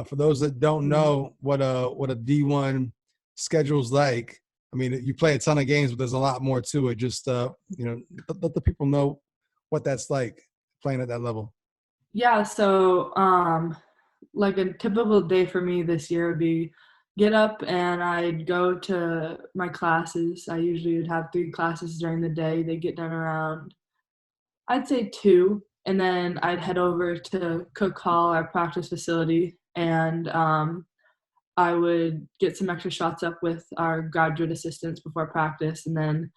for those that don't Mhm. know what a D1 schedule's like, I mean, you play a ton of games, but there's a lot more to it. Just let the people know what that's like playing at that level. Yeah, so like a typical day for me this year would be get up and I'd go to my classes. I usually would have 3 classes during the day. They get done around I'd say 2, and then I'd head over to Cook Hall, our practice facility, and I would get some extra shots up with our graduate assistants before practice, and then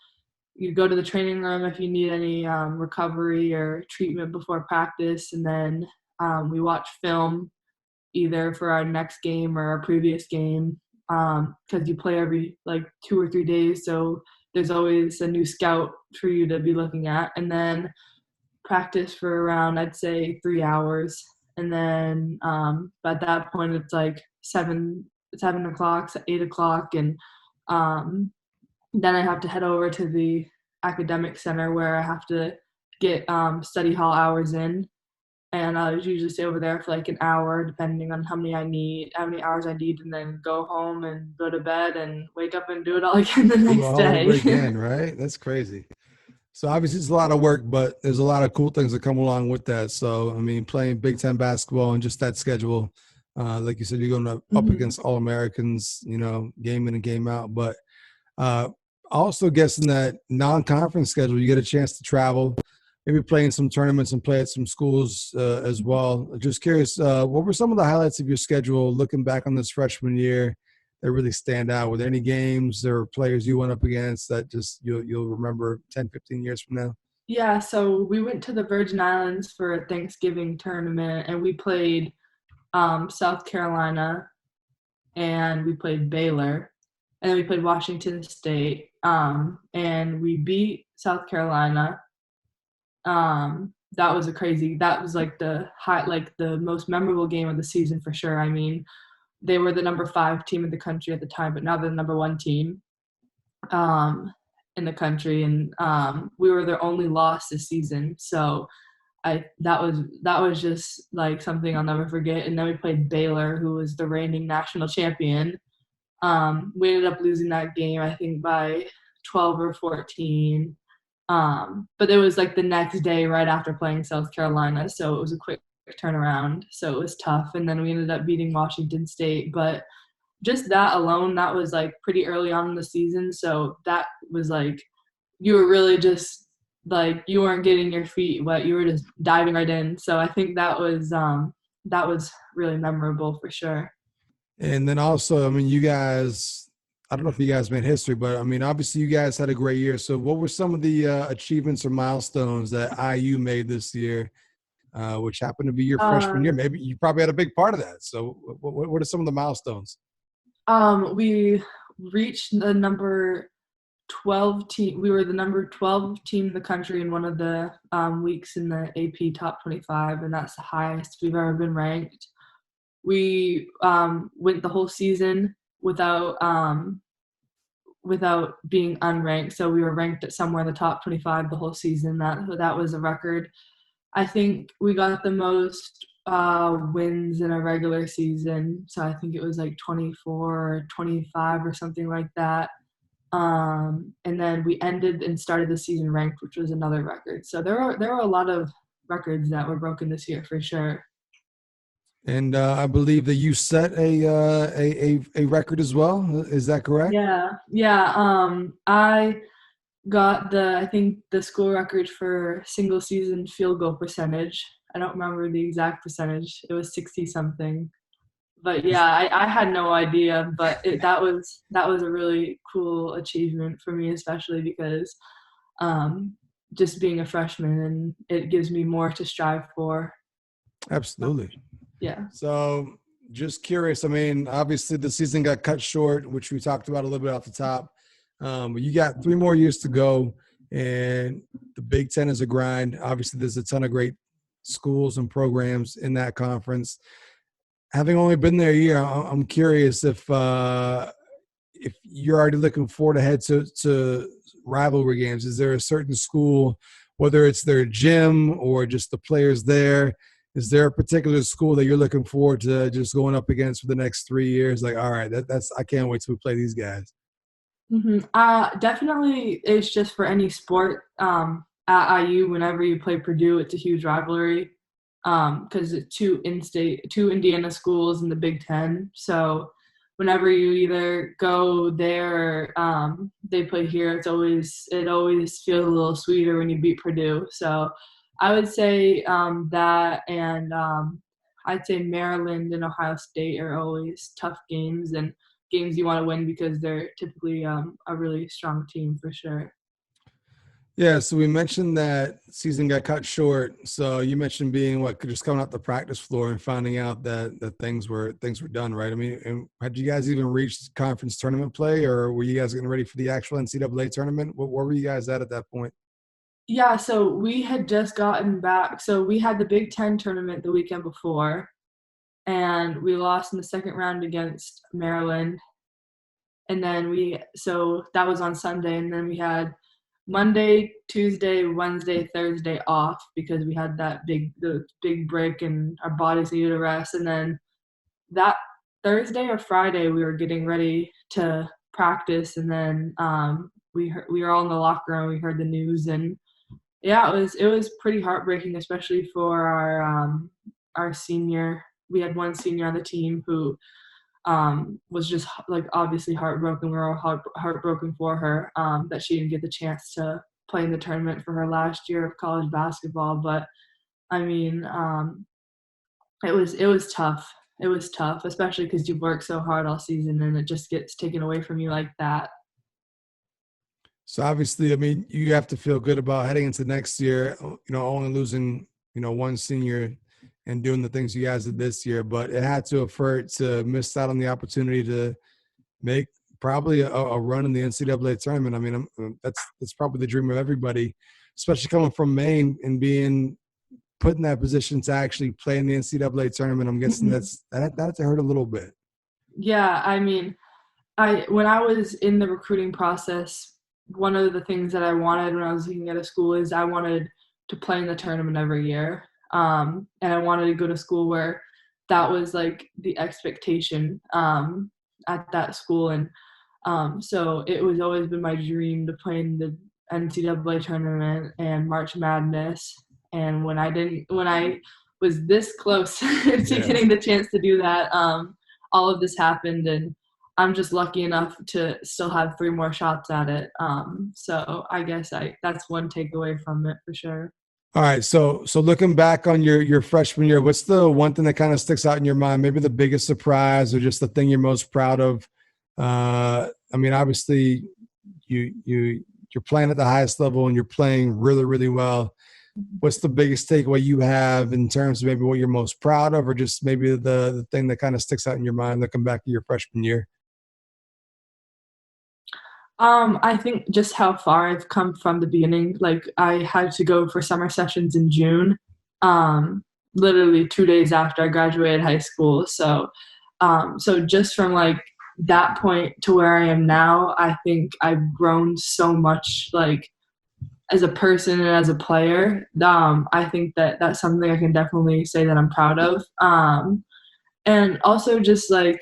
you go to the training room if you need any recovery or treatment before practice, and then we watch film either for our next game or our previous game because you play every like 2 or 3 days, so there's always a new scout for you to be looking at, and then practice for around I'd say 3 hours, and then at that point it's like 7 o'clock, 8 o'clock, and um, then I have to head over to the academic center where I have to get study hall hours in, and I usually stay over there for like an hour, depending on how many hours I need, and then go home and go to bed and wake up and do it all again the Do it next all over day. again, right? That's crazy. So obviously it's a lot of work, but there's a lot of cool things that come along with that. So I mean, playing Big Ten basketball and just that schedule, like you said, you're going up Mhm. against All Americans, game in and game out. But uh, also guessing that non-conference schedule, you get a chance to travel, maybe play in some tournaments and play at some schools as well. Just curious, what were some of the highlights of your schedule looking back on this freshman year that really stand out? Were there any games or players you went up against that just you'll remember 10, 15 years from now? Yeah, so we went to the Virgin Islands for a Thanksgiving tournament, and we played South Carolina, and we played Baylor, and then we played Washington State, and we beat South Carolina. That was like the most memorable game of the season for sure. I mean, they were the number 5 team in the country at the time, but now they're the number 1 team um, in the country, and we were their only loss this season. So that was just like something I'll never forget. And then we played Baylor, who was the reigning national champion. We ended up losing that game, I think, by 12 or 14. But it was like the next day right after playing South Carolina, so it was a quick turnaround. So it was tough. And then we ended up beating Washington State. But just that alone, that was like pretty early on in the season. So that was like you were really just like you weren't getting your feet wet. You were just diving right in. So I think that was really memorable for sure. And then also, I mean, you guys, I don't know if you guys made history, but I mean, obviously you guys had a great year. So what were some of the achievements or milestones that IU made this year, which happened to be your freshman year? Um, Maybe you probably had a big part of that. So what are some of the milestones? we reached the number 12 team. We were the number 12 team in the country in one of the weeks in the AP Top 25, and that's the highest we've ever been ranked. We went the whole season without being unranked, so we were ranked at somewhere in the top 25 the whole season. That was a record. I think we got the most wins in a regular season, so I think it was like 24 or 25 or something like that. And then we ended and started the season ranked, which was another record. So there were a lot of records that were broken this year for sure. And I believe that you set a record as well. Is that correct? Yeah, yeah. I got I think the school record for single season field goal percentage. I don't remember the exact percentage. It was 60 something. But yeah, I had no idea. But that was a really cool achievement for me, especially because just being a freshman, and it gives me more to strive for. Absolutely. Yeah. So just curious. I mean, obviously the season got cut short, which we talked about a little bit off the top. But you got 3 more years to go, and the Big Ten is a grind. Obviously, there's a ton of great schools and programs in that conference. Having only been there a year, I'm curious if you're already looking forward ahead to rivalry games. Is there a certain school, whether it's their gym or just the players there? Is there a particular school that you're looking forward to just going up against for the next 3 years? Like, all right, that's I can't wait till we play these guys. Definitely, it's just for any sport. At IU, whenever you play Purdue, it's a huge rivalry because it's two Indiana schools in the Big Ten. So whenever you either go there or they play here, it always feels a little sweeter when you beat Purdue. So I would say that, and I'd say Maryland and Ohio State are always tough games and games you want to win because they're typically a really strong team for sure. Yeah, so we mentioned that season got cut short. So you mentioned being what just coming out the practice floor and finding out that things were done, right? I mean, and had you guys even reached conference tournament play, or were you guys getting ready for the actual NCAA tournament? Where were you guys at that point? Yeah, so we had just gotten back. So we had the Big Ten tournament the weekend before, and we lost in the second round against Maryland. And then so that was on Sunday, and then we had Monday, Tuesday, Wednesday, Thursday off because we had the big break and our bodies needed a rest. And then that Thursday or Friday we were getting ready to practice, and then we were all in the locker room. We heard the news, and yeah, it was pretty heartbreaking, especially for our senior. We had one senior on the team who was just like obviously heartbroken. We were all heartbroken for her that she didn't get the chance to play in the tournament for her last year of college basketball. But I mean, it was tough. It was tough, especially because you work so hard all season and it just gets taken away from you like that. So obviously, I mean, you have to feel good about heading into next year. Only losing one senior and doing the things you guys did this year, but it had to have hurt to miss out on the opportunity to make probably a run in the NCAA tournament. I mean, that's probably the dream of everybody, especially coming from Maine and being put in that position to actually play in the NCAA tournament. I'm guessing that had to hurt a little bit. Yeah, I mean, when I was in the recruiting process, one of the things that I wanted when I was looking at a school is I wanted to play in the tournament every year. And I wanted to go to school where that was like the expectation at that school. And so it was always been my dream to play in the NCAA tournament and March Madness. And when I was this close to getting the chance to do that, all of this happened, and I'm just lucky enough to still have 3 more shots at it. So I guess that's one takeaway from it for sure. All right. So looking back on your freshman year, what's the one thing that kind of sticks out in your mind? Maybe the biggest surprise or just the thing you're most proud of? I mean, obviously you're playing at the highest level and you're playing really, really well. What's the biggest takeaway you have in terms of maybe what you're most proud of, or just maybe the thing that kind of sticks out in your mind looking back to your freshman year? I think just how far I've come from the beginning. Like, I had to go for summer sessions in June, literally 2 days after I graduated high school. So just from like that point to where I am now, I think I've grown so much, like as a person and as a player. I think that's something I can definitely say that I'm proud of. And also just like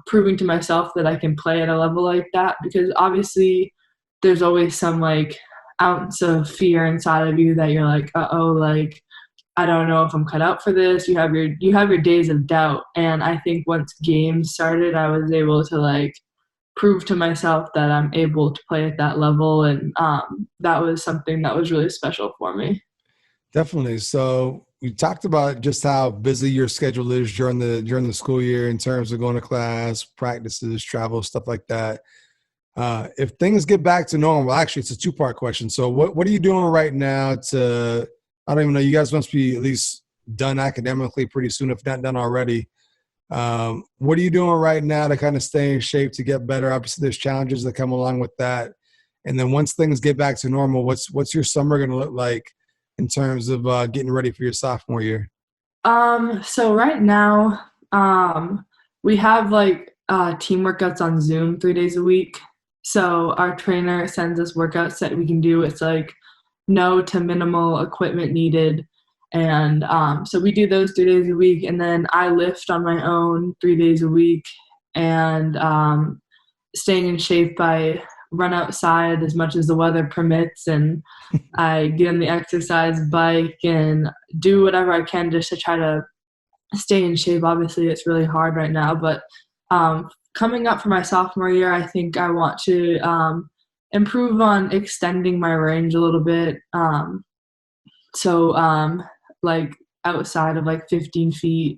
proving to myself that I can play at a level like that, because obviously there's always some like ounce of fear inside of you that you're like, uh-oh, like I don't know if I'm cut out for this. You have your days of doubt. And I think once games started, I was able to like prove to myself that I'm able to play at that level. And that was something that was really special for me. Definitely. So we talked about just how busy your schedule is during the school year in terms of going to class, practices, travel, stuff like that. If things get back to normal, actually, it's a 2-part question. So what are you doing right now to, I don't even know, you guys must be at least done academically pretty soon, if not done already. What are you doing right now to kind of stay in shape to get better? Obviously, there's challenges that come along with that. And then once things get back to normal, what's your summer going to look like in terms of getting ready for your sophomore year? So right now, we have like team workouts on Zoom 3 days a week. So our trainer sends us workouts that we can do. It's like no to minimal equipment needed. And so we do those 3 days a week. And then I lift on my own 3 days a week, and staying in shape by run outside as much as the weather permits, and I get on the exercise bike and do whatever I can just to try to stay in shape. Obviously, it's really hard right now, but coming up for my sophomore year, I think I want to improve on extending my range a little bit. Like outside of like 15 feet,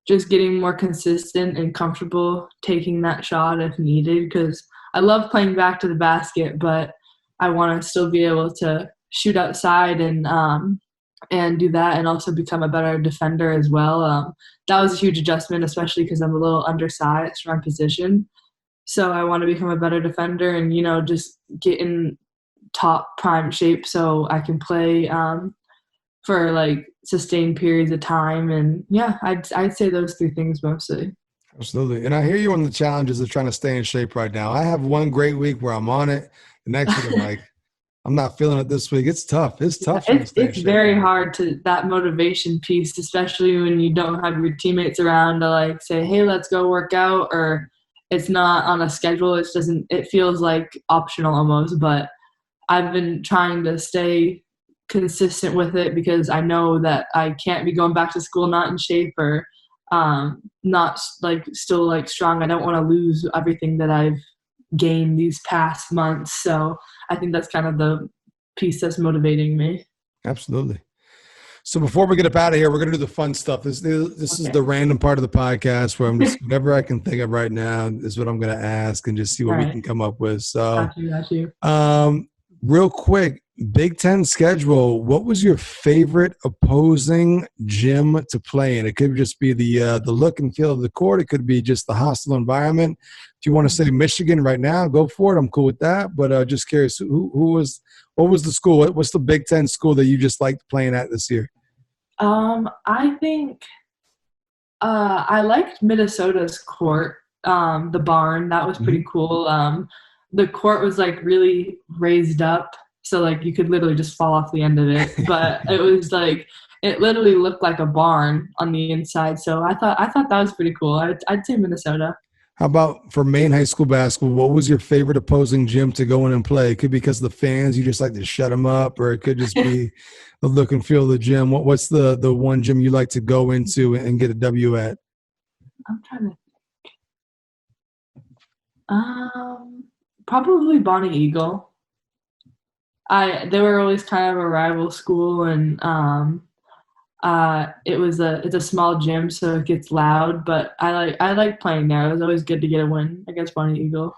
just getting more consistent and comfortable taking that shot if needed, because I love playing back to the basket, but I want to still be able to shoot outside and do that, and also become a better defender as well. That was a huge adjustment, especially because I'm a little undersized for my position. So I want to become a better defender and, just get in top prime shape so I can play for like sustained periods of time. And yeah, I'd say those 3 things mostly. Absolutely. And I hear you on the challenges of trying to stay in shape right now. I have one great week where I'm on it. The next week I'm like, I'm not feeling it this week. It's tough. It's tough. It's very hard to that motivation piece, especially when you don't have your teammates around to like say, hey, let's go work out, or it's not on a schedule. It feels like optional almost, but I've been trying to stay consistent with it because I know that I can't be going back to school not in shape or not like still like strong. I don't want to lose everything that I've gained these past months. So I think that's kind of the piece that's motivating me. Absolutely. So before we get up out of here, we're going to do the fun stuff. This is the random part of the podcast where I'm just whatever I can think of right now is what I'm going to ask and just see what we can come up with. So, got you. Real quick, Big Ten schedule. What was your favorite opposing gym to play in? It could just be the look and feel of the court. It could be just the hostile environment. If you want to say Michigan right now, go for it. I'm cool with that. But just curious, what was the school? What's the Big Ten school that you just liked playing at this year? I think I liked Minnesota's court, the barn. That was pretty cool. The court was like really raised up, so like you could literally just fall off the end of it. But it was like it literally looked like a barn on the inside. So I thought that was pretty cool. I'd say Minnesota. How about for Maine high school basketball? What was your favorite opposing gym to go in and play? It could be because of the fans, you just like to shut them up, or it could just be the look and feel of the gym. What's the one gym you like to go into and get a W at? I'm trying to probably Bonnie Eagle. They were always kind of a rival school, and it's a small gym, so it gets loud. But I like playing there. It was always good to get a win against Bonnie Eagle.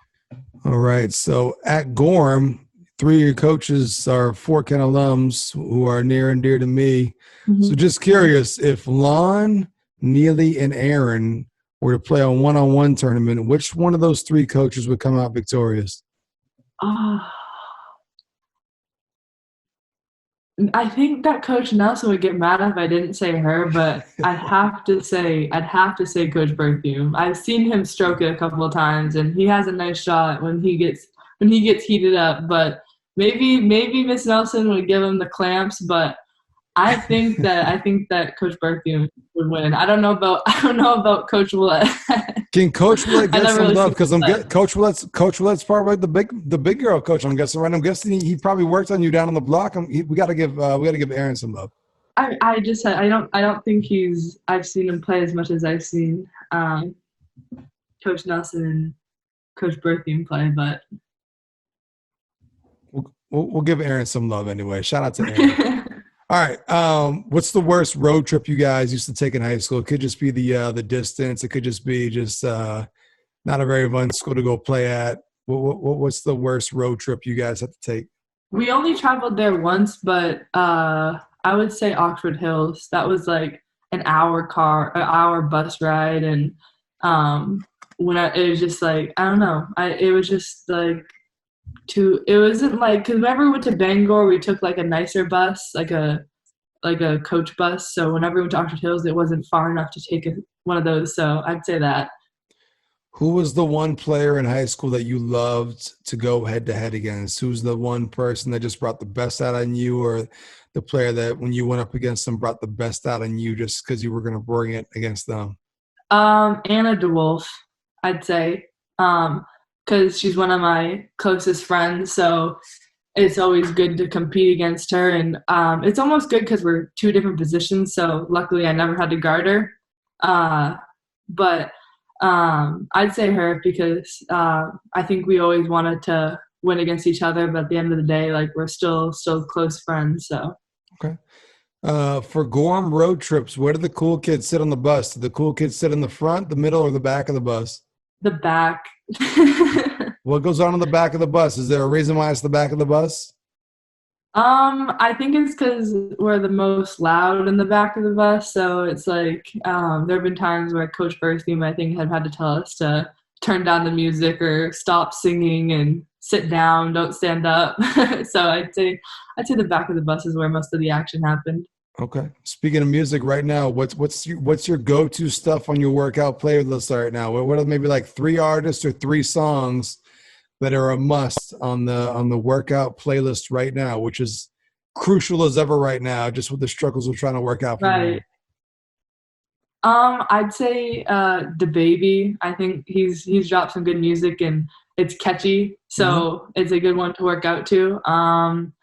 All right. So at Gorham, three of your coaches are Fort Kent alums who are near and dear to me. So just curious, if Lon, Neely, and Aaron were to play a one-on-one tournament, which one of those three coaches would come out victorious? I think that Coach Nelson would get mad if I didn't say her, but I'd have to say Coach Berthium. I've seen him stroke it a couple of times, and he has a nice shot when he gets heated up. But maybe Miss Nelson would give him the clamps, but I think that Coach Berthium would win. I don't know about Coach Willett. Can Coach Willett get some love? Because Coach Willett's probably the big girl coach. I'm guessing, right? I'm guessing he probably worked on you down on the block. We got to give Aaron some love. I don't think I've seen him play as much as I've seen Coach Nelson and Coach Berthium play, but we'll give Aaron some love anyway. Shout out to Aaron. All right. What's the worst road trip you guys used to take in high school? It could just be the distance. It could just be not a very fun school to go play at. What's the worst road trip you guys have to take? we only traveled there once, but I would say Oxford Hills. That was like an hour bus ride, and it was just like I don't know. It was just like it wasn't like because whenever we went to Bangor, we took like a nicer bus, like a coach bus. So whenever we went to Oxford Hills, it wasn't far enough to take one of those. So I'd say that. Who was the one player in high school that you loved to go head to head against? Who's the one person that just brought the best out in you, or the player that when you went up against them brought the best out in you just because you were going to bring it against them? Anna DeWolf, I'd say, because she's one of my closest friends. So it's always good to compete against her, and it's almost good because we're two different positions. So luckily, I never had to guard her. But I'd say her because I think we always wanted to win against each other, but at the end of the day, like we're still close friends. So okay. For Gorham road trips, where do the cool kids sit on the bus? Do the cool kids sit in the front, the middle, or the back of the bus? the back. What goes on in the back of the bus? Is there a reason why it's the back of the bus? I think it's because we're the most loud in the back of the bus. So it's like there have been times where Coach Berthium, I think, had to tell us to turn down the music or stop singing and sit down, don't stand up. So I'd say the back of the bus is where most of the action happened. Okay. Speaking of music, right now, what's your go-to stuff on your workout playlist right now? What are maybe like 3 artists or 3 songs that are a must on the workout playlist right now, which is crucial as ever right now, just with the struggles of trying to work out. Right. I'd say the baby. I think he's dropped some good music and it's catchy, so it's a good one to work out to. I'm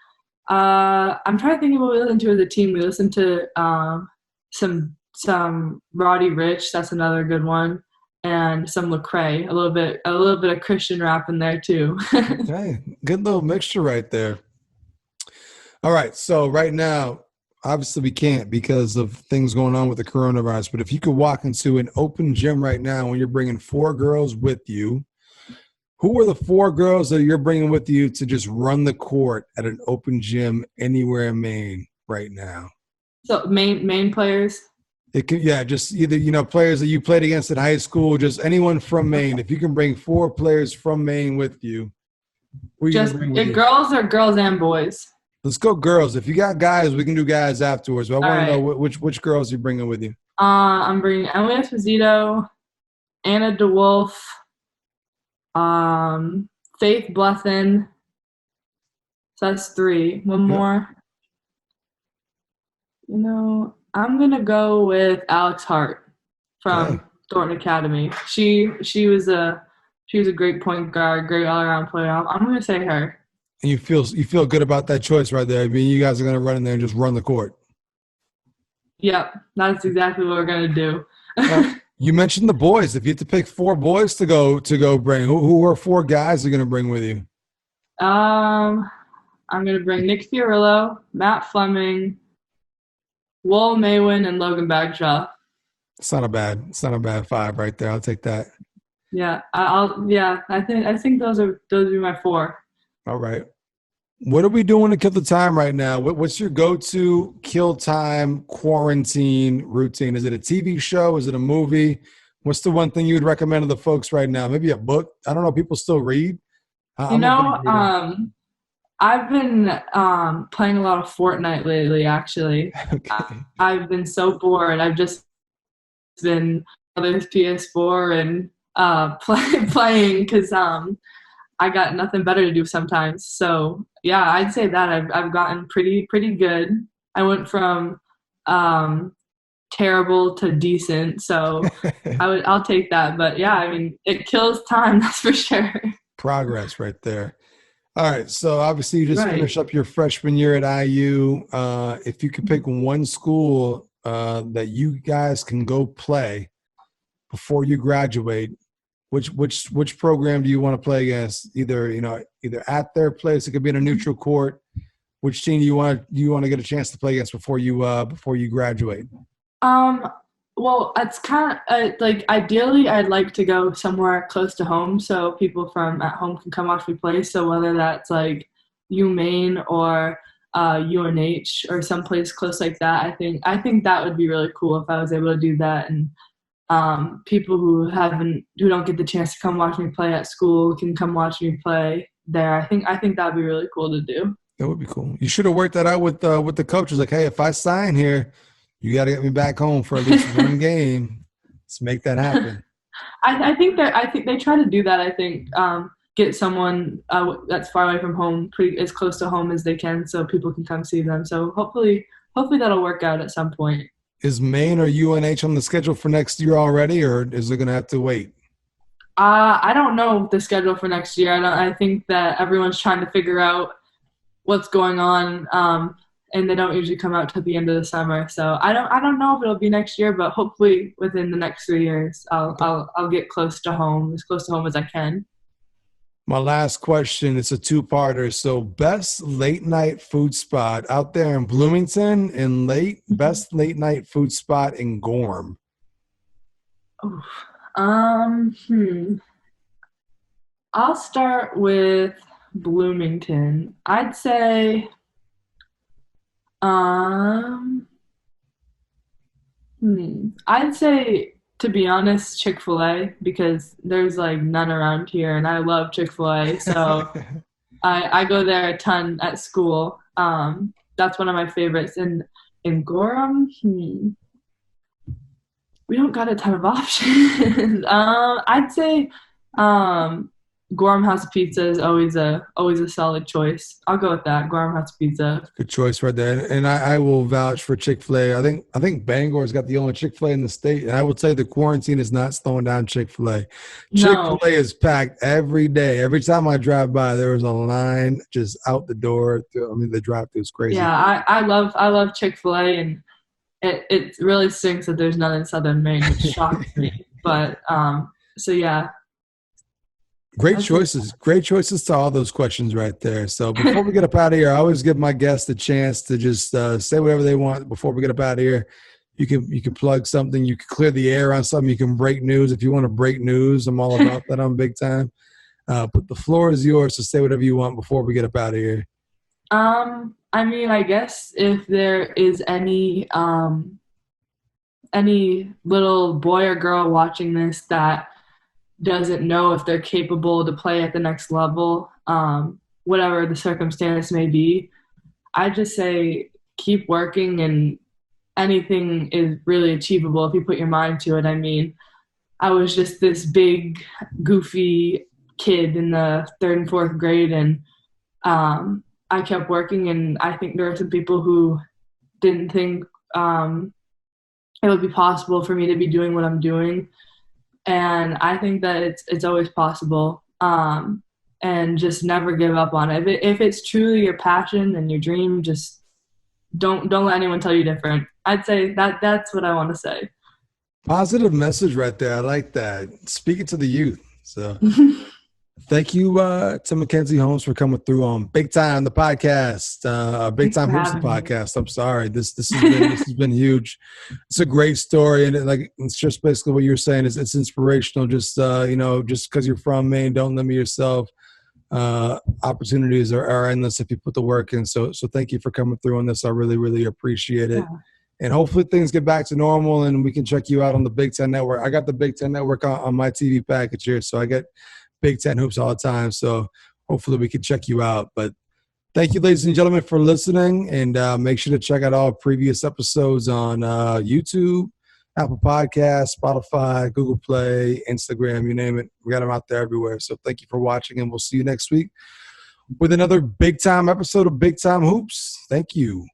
trying to think of what we listen to as a team. We listen to some Roddy Ricch. That's another good one. And some Lecrae, a little bit of Christian rap in there too. Okay, good little mixture right there. All right, so right now, obviously we can't because of things going on with the coronavirus. But if you could walk into an open gym right now and you're bringing 4 girls with you, who are the 4 girls that you're bringing with you to just run the court at an open gym anywhere in Maine right now? So Maine players. It could, yeah, just either, players that you played against in high school, just anyone from Maine. If you can bring 4 players from Maine with you, who just you bring with you? Girls or girls and boys? Let's go girls. If you got guys, we can do guys afterwards. But I want to know which girls you're bringing with you. I'm bringing Emily Esposito, Anna DeWolf, Faith Bluthen, So that's three. One Yep. more. I'm gonna go with Alex Hart Okay. from Thornton Academy. She was a great point guard, great all around player. I'm gonna say her. And you feel good about that choice right there. I mean, you guys are gonna run in there and just run the court. Yep, that's exactly what we're gonna do. All right. You mentioned the boys. If you had to pick four boys to go bring, who are four guys you're gonna bring with you? um, I'm gonna bring Nick Fiorillo, Matt Fleming, Will Maywin, and Logan Bagshaw. It's not a bad five right there. I'll take that. Yeah, yeah. I think those are my four. All right. What are we doing to kill the time right now? What's your go-to kill time quarantine routine? Is it a TV show? Is it a movie? What's the one thing you would recommend to the folks right now? Maybe a book? I don't know. People still read. You I'm a big know, reader. I've been playing a lot of Fortnite lately. Actually, Okay. I've been so bored. I've just been on this PS4 and playing because I got nothing better to do sometimes. So yeah, I'd say that I've gotten pretty good. I went from um, terrible to decent, so I'll take that. But yeah, I mean, it kills time, that's for sure. Progress right there. All right. So obviously you just Right. finished up your freshman year at IU. If you could pick one school that you guys can go play before you graduate, which program do you want to play against? Either at their place, it could be in a neutral court. Which team do you want to get a chance to play against before you graduate? Um, well, it's kind of like ideally, I'd like to go somewhere close to home so people from at home can come watch me play. So whether that's like Maine or UNH or someplace close like that, I think that would be really cool if I was able to do that. And people who don't get the chance to come watch me play at school can come watch me play there. I think that'd be really cool to do. That would be cool. You should have worked that out with the coaches. Like, hey, if I sign here, you got to get me back home for at least one game. Let's make that happen. I think they try to do that. I think get someone that's far away from home, pretty as close to home as they can, so people can come see them. So hopefully that'll work out at some point. Is Maine or UNH on the schedule for next year already, or is it going to have to wait? I don't know the schedule for next year. I think that everyone's trying to figure out what's going on, and they don't usually come out till the end of the summer. So I don't know if it'll be next year, but hopefully within the next 3 years, I'll get close to home, as close to home as I can. My last question, it's a two-parter. So best late night food spot out there in Bloomington and best late night food spot in Gorham. Oof. I'll start with Bloomington. Um, I'd say, to be honest, Chick-fil-A because there's like none around here, and I love Chick-fil-A. So I go there a ton at school. That's one of my favorites. And in Gorham, we don't got a ton of options. I'd say um, Gorham House Pizza is always a solid choice. I'll go with that. Gorham House Pizza. Good choice right there. And I will vouch for Chick-fil-A. I think Bangor's got the only Chick-fil-A in the state. And I would say the quarantine is not slowing down Chick-fil-A. No, Chick-fil-A is packed every day. Every time I drive by, there is a line just out the door. The drive-through is crazy. yeah, I love Chick-fil-A, and it really stinks that there's none in Southern Maine, which shocks me. But so yeah, Great that's it. choices. Great choices to all those questions right there. So before we get up out of here, I always give my guests a chance to just say whatever they want before we get up out of here. You can plug something. You can clear the air on something. You can break news if you want to break news. I'm all about that. I'm big time. But the floor is yours to say whatever you want before we get up out of here. I mean, I guess if there is any little boy or girl watching this that doesn't know if they're capable to play at the next level, whatever the circumstance may be, I just say keep working, and anything is really achievable if you put your mind to it. I mean, I was just this big, goofy kid in the third and fourth grade, and I kept working, and I think there are some people who didn't think it would be possible for me to be doing what I'm doing. And I think that it's always possible. And just never give up on it. If it's truly your passion and your dream, just don't let anyone tell you different. I'd say that's what I want to say. Positive message right there. I like that. Speaking to the youth. So thank you to Mackenzie Holmes for coming through on Big Time the podcast, Big Thanks Time for Hoops the having me. podcast. I'm sorry, this has been huge. It's a great story, and it's just basically what you're saying is it's inspirational. Just just because you're from Maine, don't limit yourself. Opportunities are endless if you put the work in. So thank you for coming through on this. I really appreciate it. Yeah. And hopefully things get back to normal and we can check you out on the Big Ten Network. I got the Big Ten Network on my TV package here, so I get Big Ten hoops all the time. So hopefully we can check you out. But thank you, ladies and gentlemen, for listening. And make sure to check out all previous episodes on YouTube, Apple Podcasts, Spotify, Google Play, Instagram, you name it. We got them out there everywhere. So thank you for watching, and we'll see you next week with another Big Time episode of Big Time Hoops. Thank you.